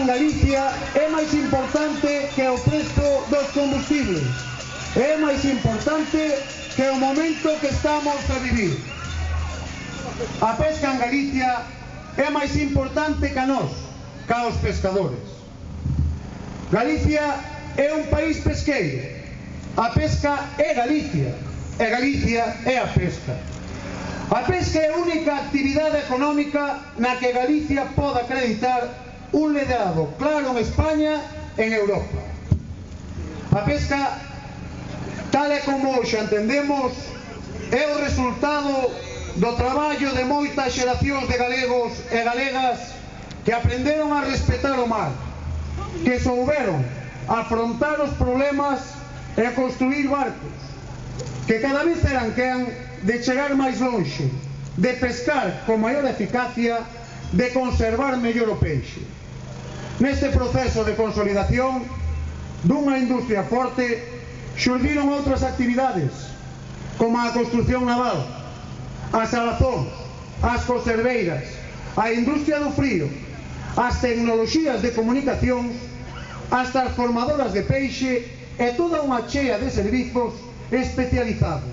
en Galicia é máis importante que o prezo dos combustibles, é máis importante que o momento que estamos a vivir. A pesca en Galicia é máis importante que a nós, que aos pescadores. Galicia é un país pesqueiro, a pesca é Galicia, e Galicia é a pesca. A pesca é a única actividade económica na que Galicia pode acreditar un liderado claro en España e en Europa. A pesca, tal e como xa entendemos, é o resultado do traballo de moitas xeracións de galegos e galegas que aprenderon a respetar o mar, que souberon afrontar os problemas e a construir barcos, que cada vez eran quen de chegar máis lonxe, de pescar con maior eficacia, de conservar mellor o peixe. Neste proceso de consolidación dunha industria forte xurdiron outras actividades, como a construción naval, as salazóns, as conserveiras, a industria do frío, as tecnoloxías de comunicación, as transformadoras de peixe e toda unha chea de servizos especializados,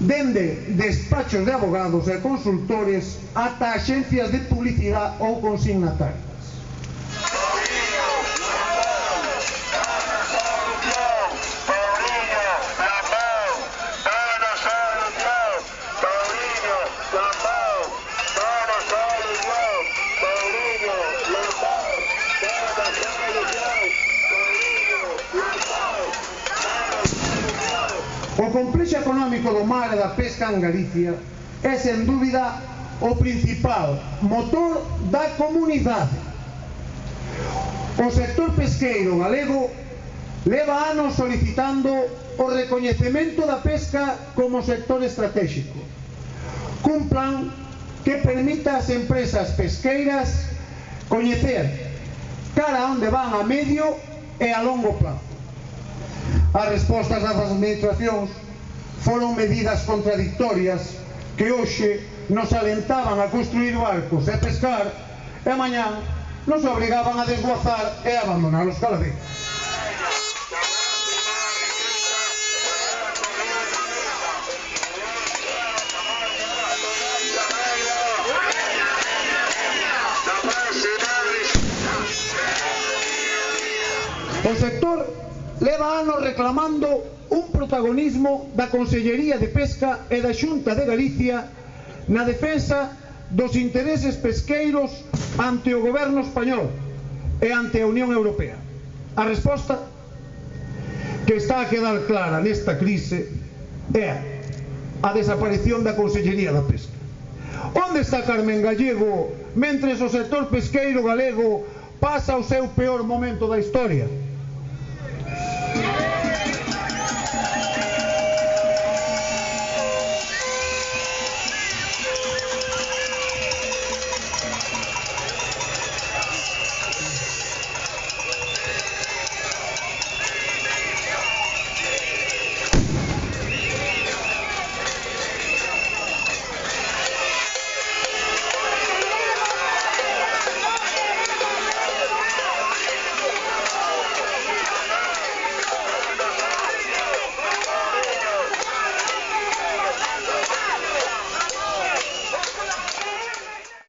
dende despachos de abogados e consultores ata axencias de publicidade ou consignatarias. O complexo económico do mar e da pesca en Galicia é, sen dúbida, o principal motor da comunidade. O sector pesqueiro galego leva anos solicitando o recoñecemento da pesca como sector estratégico, cun plan que permita ás empresas pesqueiras coñecer cara a onde van a medio e a longo plazo. As respostas das administracións foron medidas contradictorias que hoxe nos alentaban a construir barcos e pescar e mañán nos obrigaban a desguazar e a abandonar os caladeiros. O sector leva anos reclamando un protagonismo da Consellería de Pesca e da Xunta de Galicia na defensa dos intereses pesqueiros ante o goberno español e ante a Unión Europea. A resposta que está a quedar clara nesta crise é a desaparición da Consellería da Pesca. Onde está Carmen Gallego mentres o sector pesqueiro galego pasa o seu peor momento da historia?